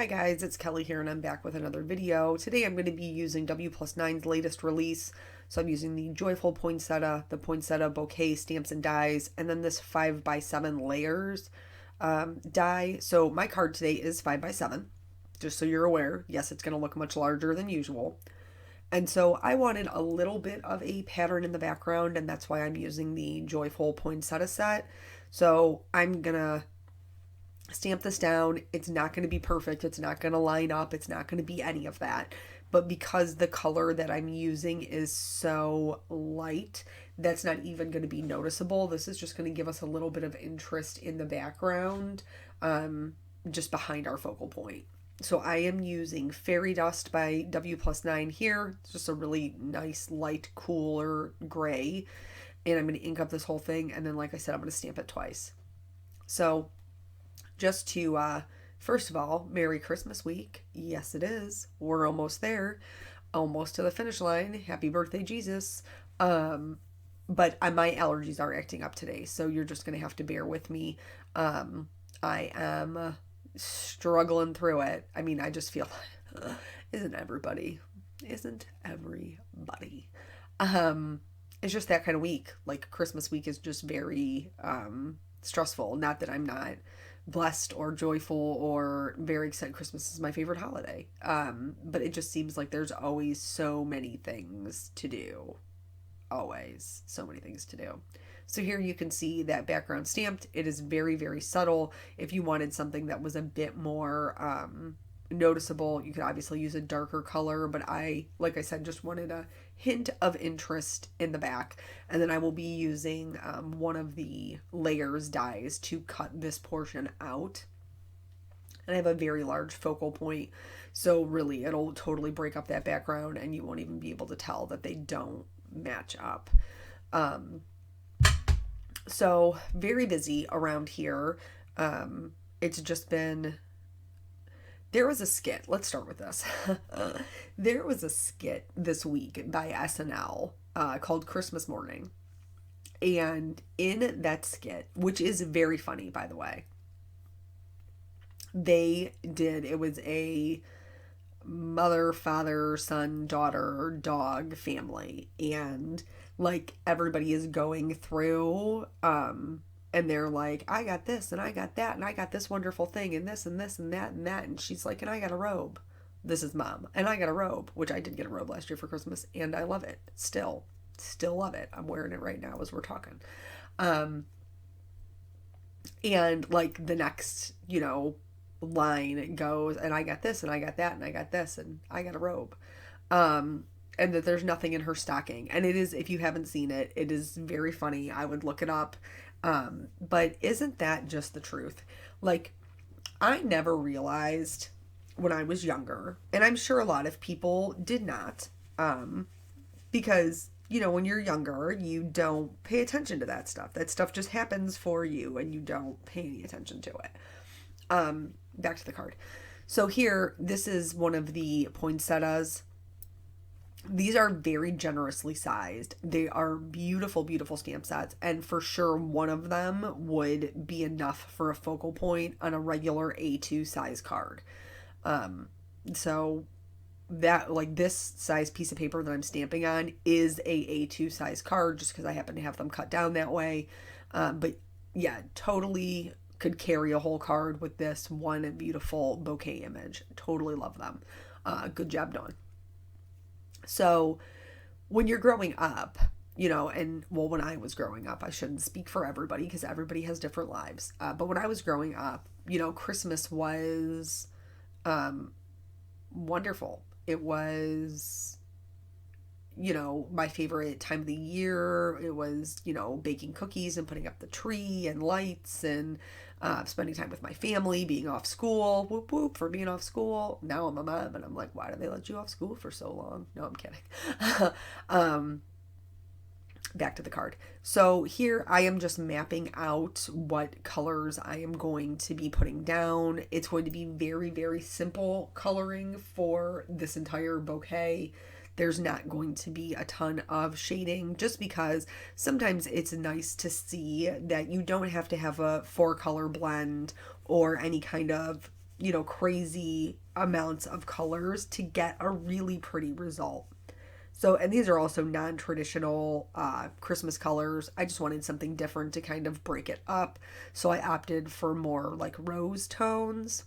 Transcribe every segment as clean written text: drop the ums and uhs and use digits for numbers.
Hi guys, it's Kelly here and I'm back with another video. Today I'm going to be using W+9's latest release. So I'm using the Joyful Poinsettia, the Poinsettia Bouquet Stamps and Dies, and then this 5x7 layers die. So my card today is 5x7, just so you're aware. Yes, it's going to look much larger than usual. And so I wanted a little bit of a pattern in the background, and that's why I'm using the Joyful Poinsettia set. So I'm going to stamp this down. It's not going to be perfect. It's not going to line up. It's not going to be any of that. But because the color that I'm using is so light, that's not even going to be noticeable. This is just going to give us a little bit of interest in the background, just behind our focal point. So I am using Fairy Dust by W+9 here. It's just a really nice, light, cooler gray. And I'm going to ink up this whole thing. And then, like I said, I'm going to stamp it twice. So just to, first of all, Merry Christmas week. Yes, it is. We're almost there. Almost to the finish line. Happy birthday, Jesus. But my allergies are acting up today, so you're just going to have to bear with me. I am struggling through it. I mean, I just feel, isn't everybody? Isn't everybody? It's just that kind of week. Like, Christmas week is just very stressful. Not that I'm not blessed or joyful or very excited. Christmas is my favorite holiday. But it just seems like there's always so many things to do. Always so many things to do. So here you can see that background stamped. It is very, very subtle. If you wanted something that was a bit more noticeable, you could obviously use a darker color, but I, like I said, just wanted a hint of interest in the back. And then I will be using one of the layers dies to cut this portion out. And I have a very large focal point, so really it'll totally break up that background and you won't even be able to tell that they don't match up. So very busy around here. It's just been, there was a skit. Let's start with this. There was a skit this week by SNL called Christmas Morning. And in that skit, which is very funny, by the way, it was a mother, father, son, daughter, dog family. And like everybody is going through, and they're like, I got this and I got that and I got this wonderful thing and this and this and that and that. And she's like, and I got a robe. This is mom. And I got a robe, which I did get a robe last year for Christmas. And I love it. Still love it. I'm wearing it right now as we're talking. And like the next, line goes, and I got this and I got that and I got this and I got a robe. And that there's nothing in her stocking. And it is, if you haven't seen it, it is very funny. I would look it up. But isn't that just the truth? Like, I never realized when I was younger, and I'm sure a lot of people did not, because, when you're younger, you don't pay attention to that stuff. That stuff just happens for you and you don't pay any attention to it. Back to the card. So here, this is one of the poinsettias. These are very generously sized. They are beautiful, beautiful stamp sets. And for sure, one of them would be enough for a focal point on a regular A2 size card. So that, like, this size piece of paper that I'm stamping on is a A2 size card just because I happen to have them cut down that way. But yeah, totally could carry a whole card with this one beautiful bouquet image. Totally love them. Good job done. So when you're growing up, and well, when I was growing up, I shouldn't speak for everybody because everybody has different lives. But when I was growing up, Christmas was wonderful. It was, my favorite time of the year. It was, baking cookies and putting up the tree and lights and spending time with my family, being off school. Whoop whoop for being off school. Now I'm a mom and I'm like, why do they let you off school for so long? No, I'm kidding. Back to the card. So here I am just mapping out what colors I am going to be putting down. It's going to be very, very simple coloring for this entire bouquet. There's not going to be a ton of shading just because sometimes it's nice to see that you don't have to have a 4-color blend or any kind of, crazy amounts of colors to get a really pretty result. So, and these are also non-traditional Christmas colors. I just wanted something different to kind of break it up. So I opted for more like rose tones.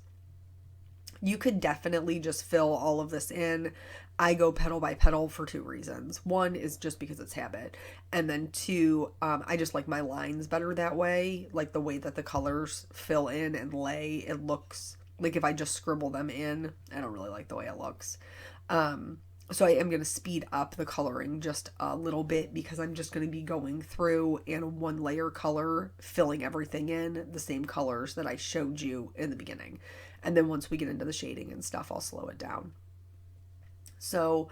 You could definitely just fill all of this in. I go petal by petal for two reasons. One is just because it's habit. And then two, I just like my lines better that way. Like the way that the colors fill in and lay, it looks like if I just scribble them in, I don't really like the way it looks. So I am going to speed up the coloring just a little bit because I'm just going to be going through and one layer color, filling everything in the same colors that I showed you in the beginning. And then once we get into the shading and stuff, I'll slow it down. So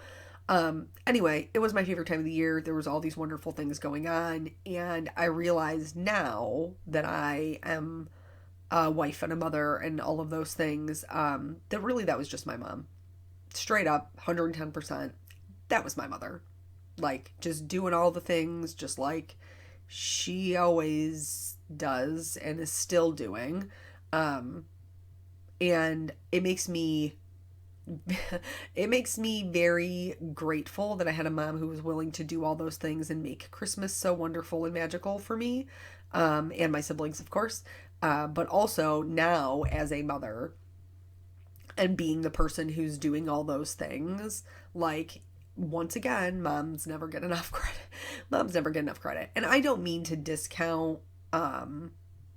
anyway, it was my favorite time of the year. There was all these wonderful things going on. And I realize now that I am a wife and a mother and all of those things, that really that was just my mom. Straight up, 110%. That was my mother. Like, just doing all the things just like she always does and is still doing. And it makes me very grateful that I had a mom who was willing to do all those things and make Christmas so wonderful and magical for me, and my siblings, of course. But also now as a mother and being the person who's doing all those things, like, once again, moms never get enough credit. Moms never get enough credit. And I don't mean to discount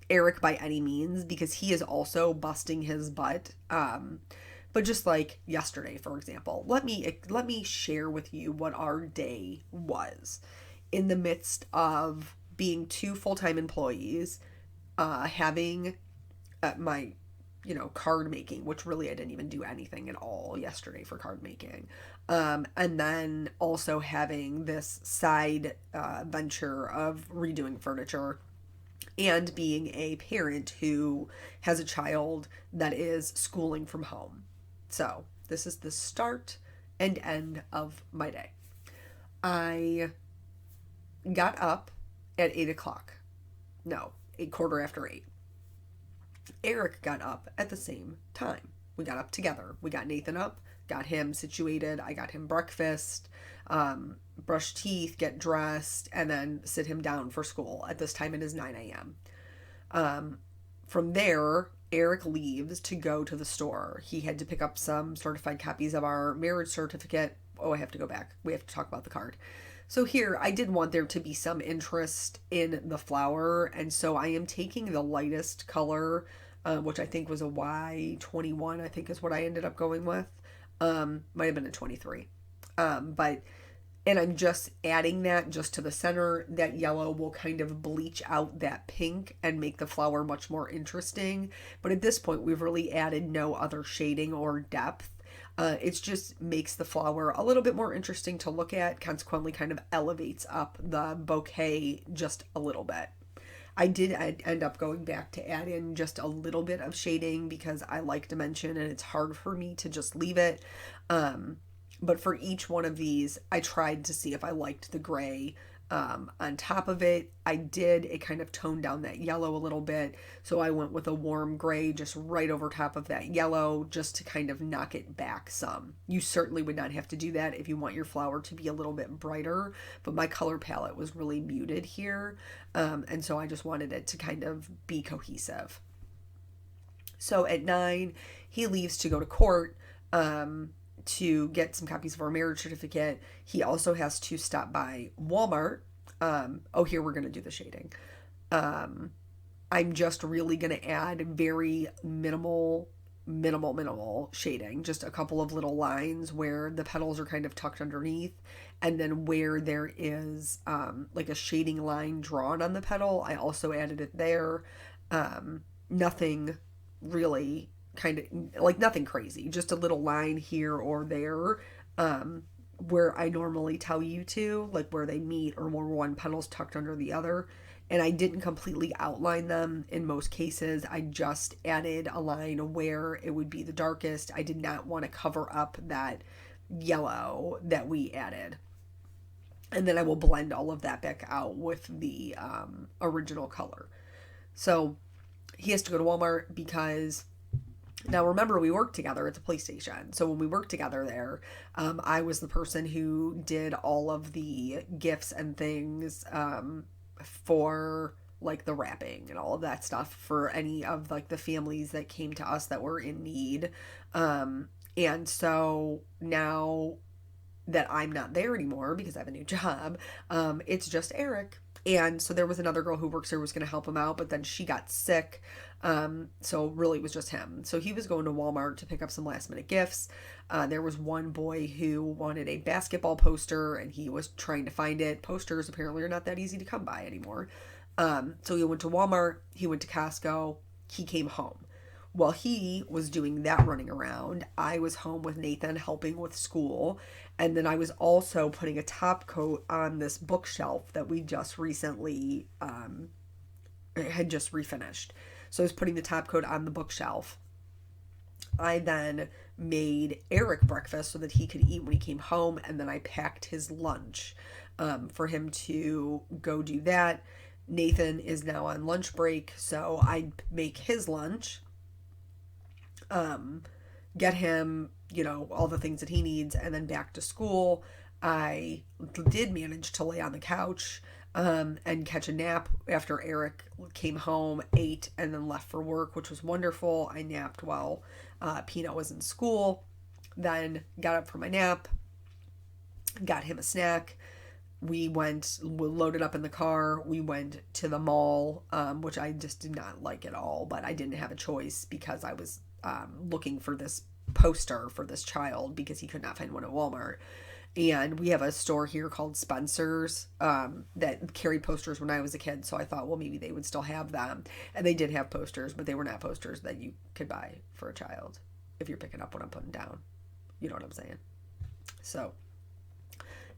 Eric by any means, because he is also busting his butt. But just like yesterday, for example, let me share with you what our day was in the midst of being two full-time employees, having my card making, which really I didn't even do anything at all yesterday for card making. And then also having this side venture of redoing furniture and being a parent who has a child that is schooling from home. So this is the start and end of my day. I got up at 8 o'clock. No, 8:15. Eric got up at the same time. We got up together. We got Nathan up, got him situated. I got him breakfast, brush teeth, get dressed, and then sit him down for school. At this time, it is 9 a.m. From there, Eric leaves to go to the store. He had to pick up some certified copies of our marriage certificate. Oh, I have to go back. We have to talk about the card. So here, I did want there to be some interest in the flower, and so I am taking the lightest color, which I think was a Y21, I think is what I ended up going with. Might have been a 23. And I'm just adding that just to the center. That yellow will kind of bleach out that pink and make the flower much more interesting. But at this point, we've really added no other shading or depth. It just makes the flower a little bit more interesting to look at, consequently kind of elevates up the bouquet just a little bit. I did end up going back to add in just a little bit of shading because I like dimension and it's hard for me to just leave it. But for each one of these, I tried to see if I liked the gray on top of it. I did. It kind of toned down that yellow a little bit. So I went with a warm gray just right over top of that yellow just to kind of knock it back some. You certainly would not have to do that if you want your flower to be a little bit brighter, but my color palette was really muted here. And so I just wanted it to kind of be cohesive. So at 9, he leaves to go to court. To get some copies of our marriage certificate. He also has to stop by Walmart. Here we're going to do the shading. I'm just really going to add very minimal shading. Just a couple of little lines where the petals are kind of tucked underneath. And then where there is like a shading line drawn on the petal, I also added it there. Nothing really kind of like nothing crazy, just a little line here or there where I normally tell you to, like where they meet or where one petal's tucked under the other. And I didn't completely outline them in most cases. I just added a line where it would be the darkest. I did not want to cover up that yellow that we added. And then I will blend all of that back out with the original color. So he has to go to Walmart because Now, remember, we worked together at the police station. So when we worked together there, I was the person who did all of the gifts and things for like the wrapping and all of that stuff for any of like the families that came to us that were in need. And so now that I'm not there anymore because I have a new job, it's just Eric. And so there was another girl who works there who was going to help him out, but then she got sick. So really it was just him. So he was going to Walmart to pick up some last minute gifts. There was one boy who wanted a basketball poster and he was trying to find it. Posters apparently are not that easy to come by anymore. So he went to Walmart, he went to Costco, he came home. While he was doing that running around, I was home with Nathan helping with school. And then I was also putting a top coat on this bookshelf that we just recently had just refinished. So I was putting the top coat on the bookshelf. I then made Eric breakfast so that he could eat when he came home. And then I packed his lunch for him to go do that. Nathan is now on lunch break, so I make his lunch, get him, all the things that he needs, and then back to school. I did manage to lay on the couch and catch a nap after Eric came home, ate, and then left for work, which was wonderful. I napped while Peanut was in school, then got up for my nap, got him a snack. We loaded up in the car. We went to the mall, which I just did not like at all, but I didn't have a choice because I was looking for this poster for this child because he could not find one at Walmart. And we have a store here called Spencer's that carried posters when I was a kid. So I thought, well, maybe they would still have them. And they did have posters, but they were not posters that you could buy for a child if you're picking up what I'm putting down. You know what I'm saying? So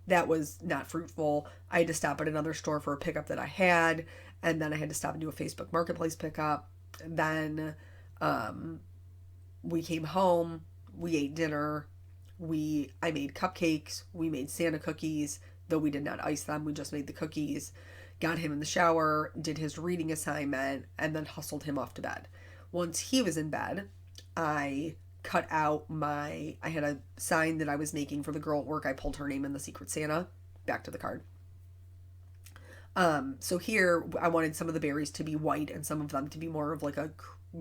that was not fruitful. I had to stop at another store for a pickup that I had, and then I had to stop and do a Facebook Marketplace pickup. And then we came home, we ate dinner, I made cupcakes, we made Santa cookies, though we did not ice them, we just made the cookies, got him in the shower, did his reading assignment, and then hustled him off to bed. Once he was in bed, I cut out I had a sign that I was making for the girl at work. I pulled her name in the Secret Santa, back to the card. So here I wanted some of the berries to be white and some of them to be more of like a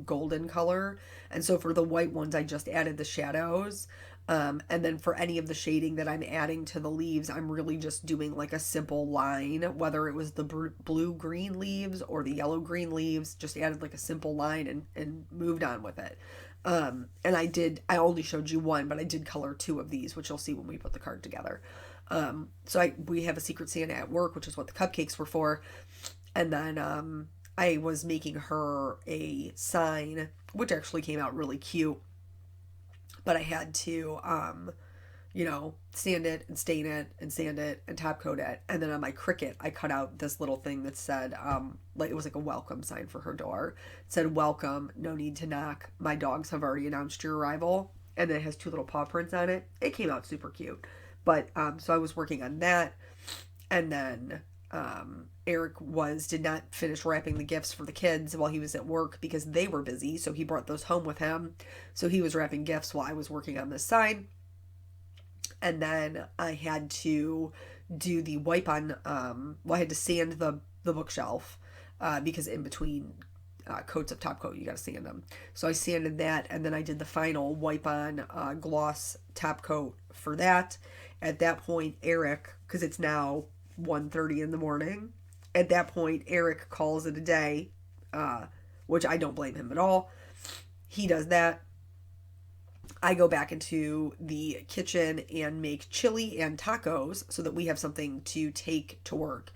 golden color. And so for the white ones, I just added the shadows. And then for any of the shading that I'm adding to the leaves, I'm really just doing like a simple line, whether it was the blue-green leaves or the yellow-green leaves, just added like a simple line and moved on with it. And I only showed you one, but I did color two of these, which you'll see when we put the card together. So we have a Secret Santa at work, which is what the cupcakes were for. And then, I was making her a sign, which actually came out really cute, but I had to, sand it and stain it and sand it and top coat it. And then on my Cricut, I cut out this little thing that said, it was like a welcome sign for her door. It said, "Welcome, no need to knock. My dogs have already announced your arrival." And then it has two little paw prints on it. It came out super cute. But, so I was working on that. And then, Eric did not finish wrapping the gifts for the kids while he was at work because they were busy. So he brought those home with him. So he was wrapping gifts while I was working on this sign. And then I had to do the wipe on, I had to sand the bookshelf, because in between coats of top coat, you got to sand them. So I sanded that, and then I did the final wipe on gloss top coat for that. At that point, Eric, because it's now 1:30 in the morning, at that point, Eric calls it a day, which I don't blame him at all. He does that. I go back into the kitchen and make chili and tacos so that we have something to take to work.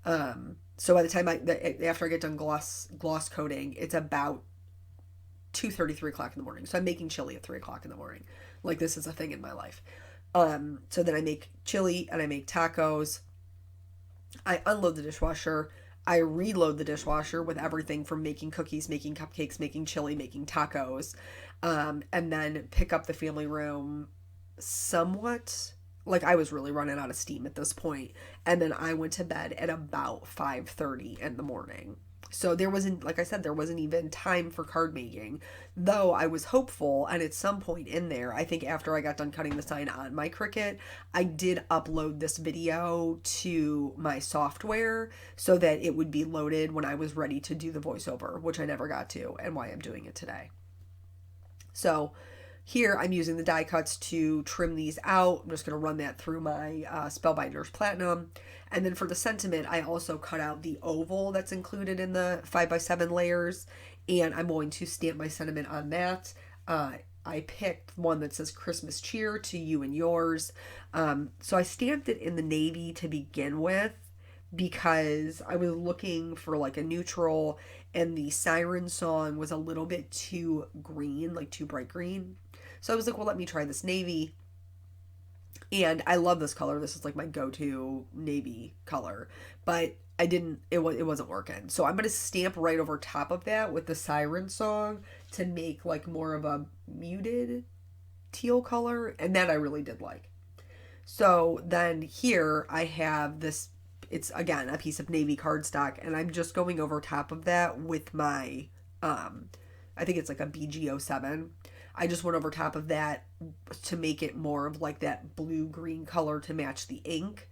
So by the time after I get done gloss coating, it's about 2:30, 3 o'clock in the morning. So I'm making chili at 3 o'clock in the morning. Like, this is a thing in my life. So then I make chili and I make tacos. I unload the dishwasher. I reload the dishwasher with everything from making cookies, making cupcakes, making chili, making tacos, and then pick up the family room somewhat. Like, I was really running out of steam at this point. And then I went to bed at about 5:30 in the morning. So there wasn't, like I said, there wasn't even time for card making, though I was hopeful. And at some point in there, I think after I got done cutting the sign on my Cricut, I did upload this video to my software so that it would be loaded when I was ready to do the voiceover, which I never got to, and why I'm doing it today. So here I'm using the die cuts to trim these out. I'm just going to run that through my Spellbinders Platinum. And then for the sentiment, I also cut out the oval that's included in the 5x7 layers, and I'm going to stamp my sentiment on that. I picked one that says Christmas cheer to you and yours. So I stamped it in the navy to begin with because I was looking for like a neutral, and the siren song was a little bit too green, like too bright green. So I was like, well, let me try this navy. And I love this color. This is like my go-to navy color. But it wasn't working. So I'm going to stamp right over top of that with the siren song to make like more of a muted teal color. And that I really did like. So then here I have this, it's again a piece of navy cardstock, and I'm just going over top of that with my, I think it's like a BG07. I just went over top of that to make it more of like that blue-green color to match the ink.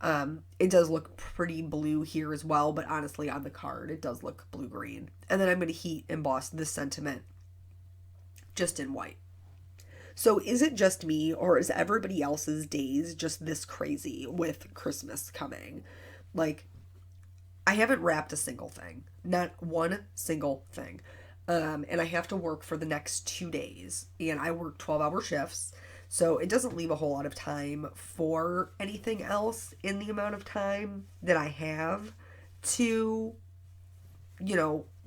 It does look pretty blue here as well, but honestly on the card it does look blue-green. And then I'm going to heat emboss this sentiment just in white. So is it just me, or is everybody else's days just this crazy with Christmas coming? Like, I haven't wrapped a single thing. Not one single thing. And I have to work for the next 2 days, and I work 12-hour shifts, so it doesn't leave a whole lot of time for anything else in the amount of time that I have to,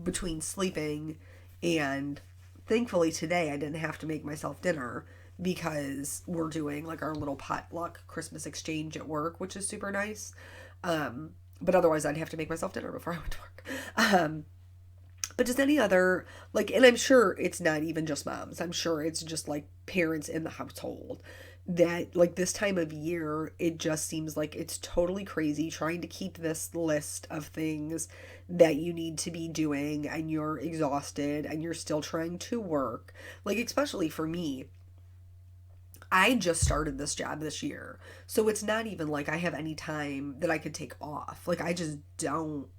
between sleeping, and thankfully today I didn't have to make myself dinner because we're doing like our little potluck Christmas exchange at work, which is super nice. But otherwise I'd have to make myself dinner before I went to work. But just any other, like, and I'm sure it's not even just moms. I'm sure it's just like parents in the household that like this time of year, it just seems like it's totally crazy trying to keep this list of things that you need to be doing, and you're exhausted and you're still trying to work. Like, especially for me, I just started this job this year. So it's not even like I have any time that I could take off. Like, I just don't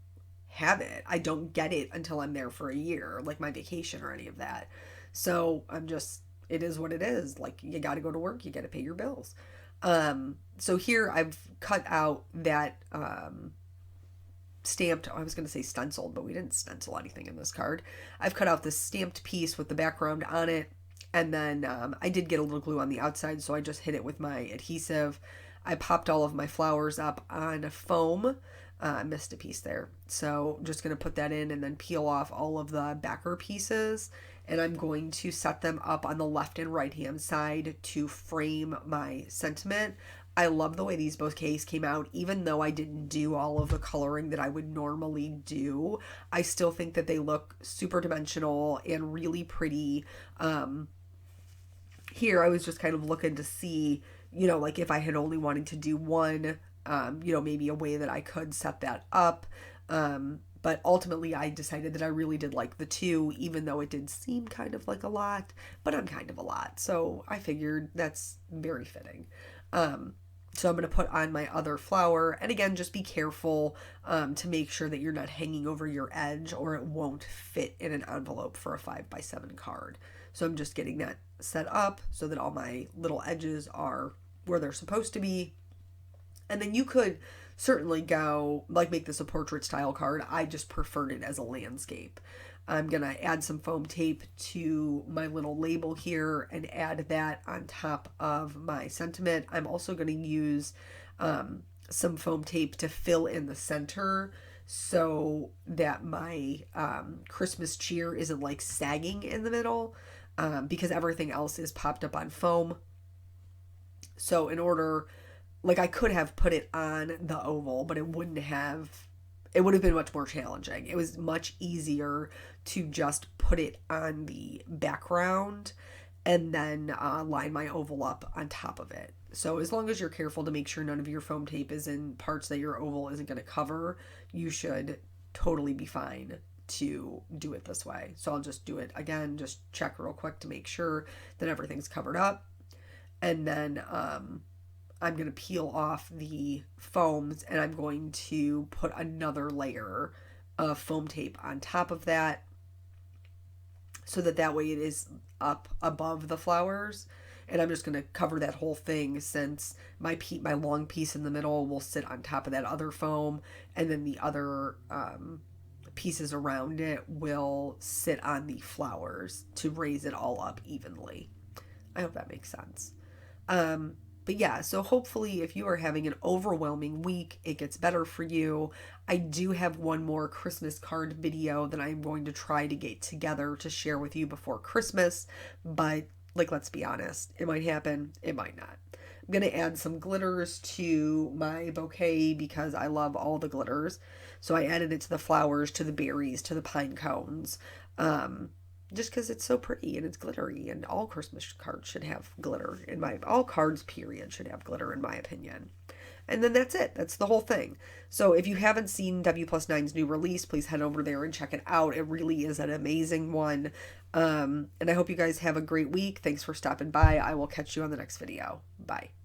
have it. I don't get it until I'm there for a year, like my vacation or any of that. So it is what it is. Like, you got to go to work, you got to pay your bills. So here I've cut out that stamped, I was going to say stenciled, but we didn't stencil anything in this card. I've cut out this stamped piece with the background on it, and then I did get a little glue on the outside, so I just hit it with my adhesive. I popped all of my flowers up on a foam. I missed a piece there. So just going to put that in and then peel off all of the backer pieces. And I'm going to set them up on the left and right hand side to frame my sentiment. I love the way these bouquets came out. Even though I didn't do all of the coloring that I would normally do, I still think that they look super dimensional and really pretty. Here I was just kind of looking to see, like if I had only wanted to do one, maybe a way that I could set that up. But ultimately I decided that I really did like the two, even though it did seem kind of like a lot, but I'm kind of a lot. So I figured that's very fitting. So I'm going to put on my other flower, and again, just be careful to make sure that you're not hanging over your edge, or it won't fit in an envelope for a 5x7 card. So I'm just getting that set up so that all my little edges are where they're supposed to be. And then you could certainly go, like, make this a portrait style card. I just preferred it as a landscape. I'm going to add some foam tape to my little label here and add that on top of my sentiment. I'm also going to use some foam tape to fill in the center so that my Christmas cheer isn't like sagging in the middle, because everything else is popped up on foam. So in order, like, I could have put it on the oval, but it would have been much more challenging. It was much easier to just put it on the background and then line my oval up on top of it. So as long as you're careful to make sure none of your foam tape is in parts that your oval isn't going to cover, you should totally be fine to do it this way. So I'll just do it again, just check real quick to make sure that everything's covered up. And then I'm going to peel off the foams, and I'm going to put another layer of foam tape on top of that, so that way it is up above the flowers. And I'm just going to cover that whole thing, since my long piece in the middle will sit on top of that other foam, and then the other pieces around it will sit on the flowers to raise it all up evenly. I hope that makes sense. But yeah, so hopefully if you are having an overwhelming week, it gets better for you. I do have one more Christmas card video that I'm going to try to get together to share with you before Christmas, but like, let's be honest, it might happen, it might not. I'm going to add some glitters to my bouquet because I love all the glitters. So I added it to the flowers, to the berries, to the pine cones. Just because it's so pretty and it's glittery, and all Christmas cards should have glitter all cards period should have glitter in my opinion. And then that's it. That's the whole thing. So if you haven't seen W+9's new release, please head over there and check it out. It really is an amazing one. And I hope you guys have a great week. Thanks for stopping by. I will catch you on the next video. Bye.